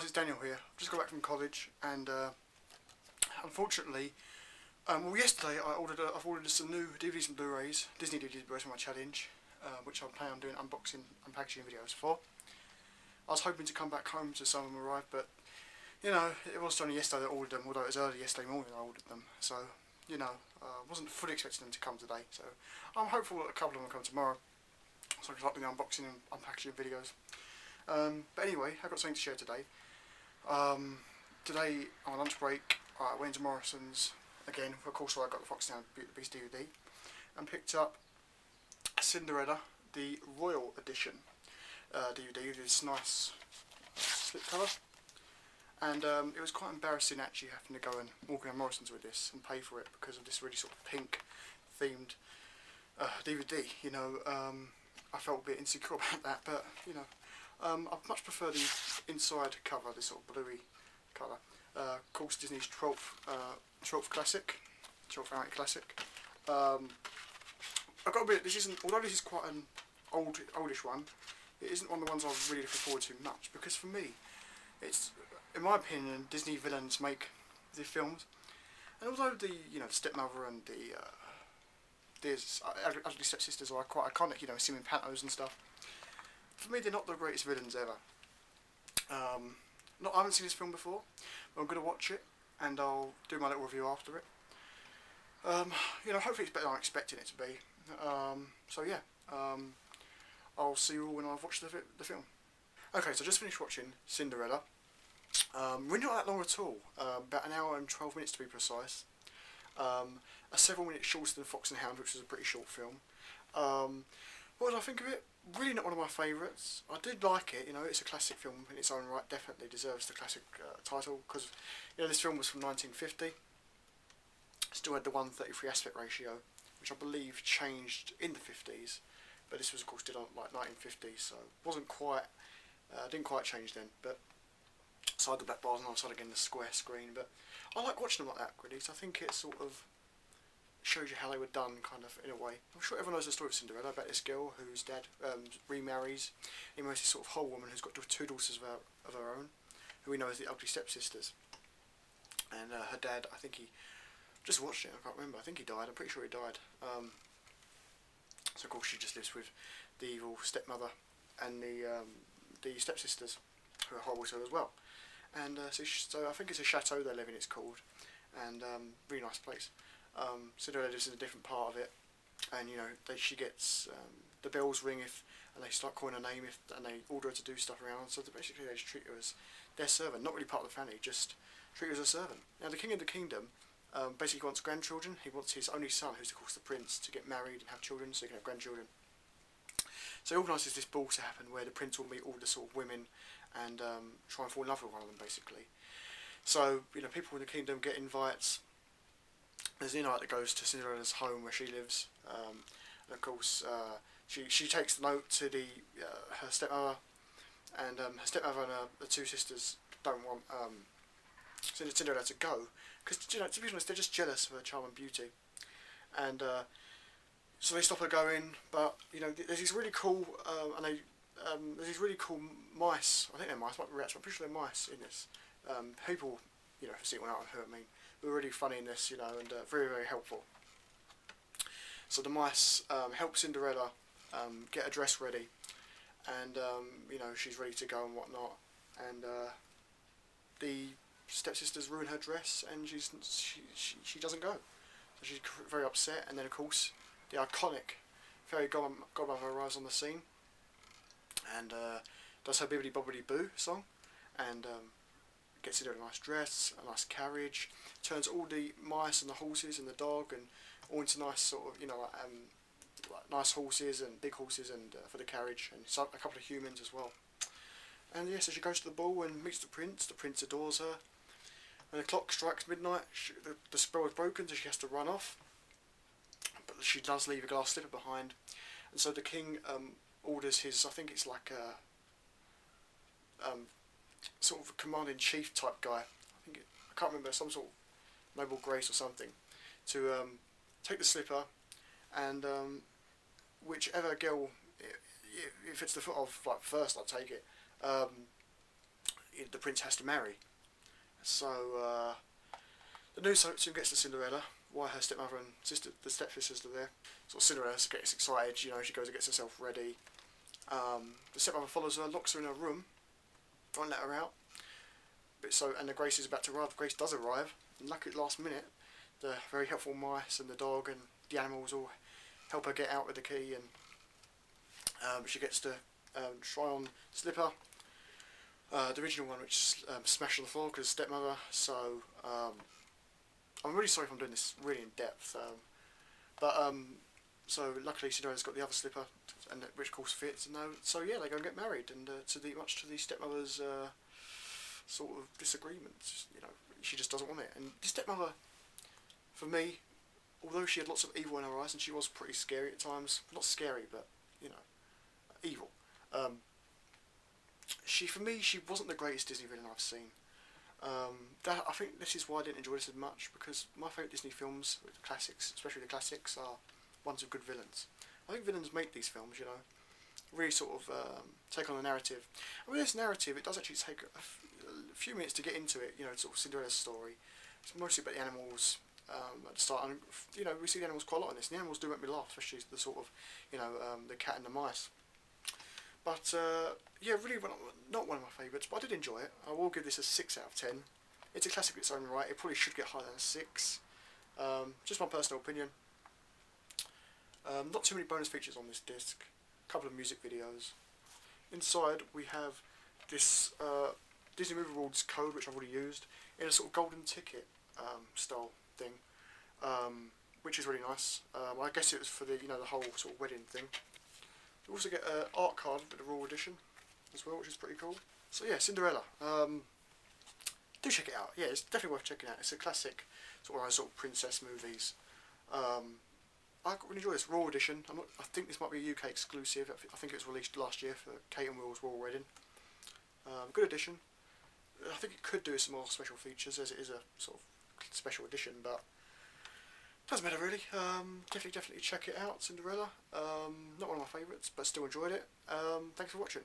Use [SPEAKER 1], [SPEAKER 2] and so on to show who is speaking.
[SPEAKER 1] guys, it's Daniel here. I've just got back from college, and unfortunately, well, yesterday I've ordered some new DVDs and Blu-rays, Disney DVDs and Blu-rays for my challenge, which I plan on doing unboxing and packaging videos for. I was hoping to come back home to some of them arrive, but you know, it was only yesterday that I ordered them, although it was early yesterday morning I ordered them, so you know, I wasn't fully expecting them to come today, so I'm hopeful that a couple of them will come tomorrow, so I can start doing the unboxing and unpackaging videos. But anyway, I've got something to share today. Today, on my lunch break, I went to Morrison's again, of course I got the Foxtown Beauty and the Beast DVD, and picked up Cinderella, the Royal Edition DVD with this nice slipcover. And it was quite embarrassing actually having to go and walk around Morrison's with this and pay for it because of this really sort of pink themed DVD. You know, I felt a bit insecure about that, but you know, I much prefer the inside cover, this sort of bluey colour. Of course, Disney's 12th classic, 12th anniversary classic. I've got a bit. This isn't, although this is quite an oldish one, it isn't one of the ones I'm really looking forward to much because for me, it's, in my opinion, Disney villains make the films, and although the the stepmother and the ugly stepsisters are quite iconic, you know, see them in pantos and stuff. For me, they're not the greatest villains ever. I haven't seen this film before, but I'm going to watch it and I'll do my little review after it. You know, hopefully it's better than I'm expecting it to be. So yeah, I'll see you all when I've watched the film. Okay, so I just finished watching Cinderella. Really not that long at all, about an hour and 12 minutes to be precise. A several minutes shorter than Fox and the Hound, which was a pretty short film. What did I think of it? Really not one of my favourites. I did like it, you know, it's a classic film in its own right, definitely deserves the classic title, because you know, this film was from 1950. Still had the 1:33 aspect ratio, which I believe changed in the 50s, but this was of course did on like 1950s, so wasn't quite, didn't quite change then, but side the black bars and outside again the square screen. But I like watching them like that really, so I think it sort of shows you how they were done, kind of, in a way. I'm sure everyone knows the story of Cinderella, about this girl whose dad remarries, he marries this sort of whole woman who's got two daughters of her own, who we know as the ugly stepsisters. And her dad, I think he, just watched it, I can't remember, I think he died, I'm pretty sure he died. So of course she just lives with the evil stepmother and the stepsisters, who are horrible to her as well. And so I think it's a chateau they live in, it's called, and really nice place. Cinderella lives in a different part of it, and you know she gets the bells ring and they start calling her name and they order her to do stuff around. So basically they just treat her as their servant, not really part of the family, just treat her as a servant. Now the king of the kingdom basically wants grandchildren. He wants his only son, who's of course the prince, to get married and have children, so he can have grandchildren. So he organises this ball to happen where the prince will meet all the sort of women and try and fall in love with one of them basically. So you know, people in the kingdom get invites. There's an invite that goes to Cinderella's home where she lives, and of course she takes the note to her stepmother, and her stepmother and the two sisters don't want Cinderella to go, because you know, to be honest, they're just jealous of her charm and beauty, and so they stop her going. But you know, there's these really cool there's these really cool mice. I think they're mice, might be rats, but I'm pretty sure they're mice in this. People, you know, see one out on who I mean. Were really funny in this, you know, and very, very helpful. So the mice help Cinderella get her dress ready, and you know, she's ready to go and whatnot. And the stepsisters ruin her dress, and she doesn't go. So she's very upset. And then of course the iconic fairy godmother arrives on the scene and does her bibbidi bobbidi boo song, and gets into a nice dress, a nice carriage, turns all the mice and the horses and the dog and all into nice sort of, you know, like nice horses and big horses, and for the carriage, and a couple of humans as well. And yeah, so she goes to the ball and meets the prince adores her. When the clock strikes midnight, the spell is broken, so she has to run off. But she does leave a glass slipper behind, and so the king orders his, I think it's like a sort of command-in-chief type guy, I can't remember, some sort of noble grace or something, to take the slipper, and whichever girl if it's the foot of like first, I'll take it, the prince has to marry. So the news soon gets to Cinderella, why her stepmother and the stepsisters are there. Sort of Cinderella gets excited, you know, she goes and gets herself ready. The stepmother follows her, locks her in her room, won't let her out. And the Grace is about to arrive. Grace does arrive, and lucky at the last minute, the very helpful mice and the dog and the animals all help her get out with the key, and she gets to try on slipper, the original one, which smashed on the floor because stepmother. So I'm really sorry if I'm doing this really in depth, so luckily Cinderella's got the other slipper, and which of course fits. And so yeah, they go and get married, and much to the stepmother's sort of disagreements. You know, she just doesn't want it. And the stepmother, for me, although she had lots of evil in her eyes, and she was pretty scary at times, not scary, but you know, evil. For me, she wasn't the greatest Disney villain I've seen. I think this is why I didn't enjoy this as much, because my favourite Disney films, the classics, especially the classics, are ones with good villains. I think villains make these films, you know, really sort of take on the narrative. And with this narrative, it does actually take a few minutes to get into it, you know, sort of Cinderella's story. It's mostly about the animals at the start, and you know, we see the animals quite a lot in this, and the animals do make me laugh, especially the sort of, you know, the cat and the mice. But yeah, really not one of my favourites, but I did enjoy it. I will give this a 6 out of 10. It's a classic in its own right. It probably should get higher than a 6. Just my personal opinion. Not too many bonus features on this disc. A couple of music videos. Inside we have this Disney Movie Awards code, which I've already used, in a sort of golden ticket style thing, which is really nice. I guess it was for the, you know, the whole sort of wedding thing. You also get an art card with the Raw edition as well, which is pretty cool. So yeah, Cinderella. Do check it out. Yeah, it's definitely worth checking out. It's a classic sort of princess movies. I really enjoy this Raw edition. I think this might be a UK exclusive. I think it was released last year for Kate and Will's Royal Wedding. Good edition. I think it could do some more special features, as it is a sort of special edition, but doesn't matter really. Definitely check it out, Cinderella. Not one of my favourites, but still enjoyed it. Thanks for watching.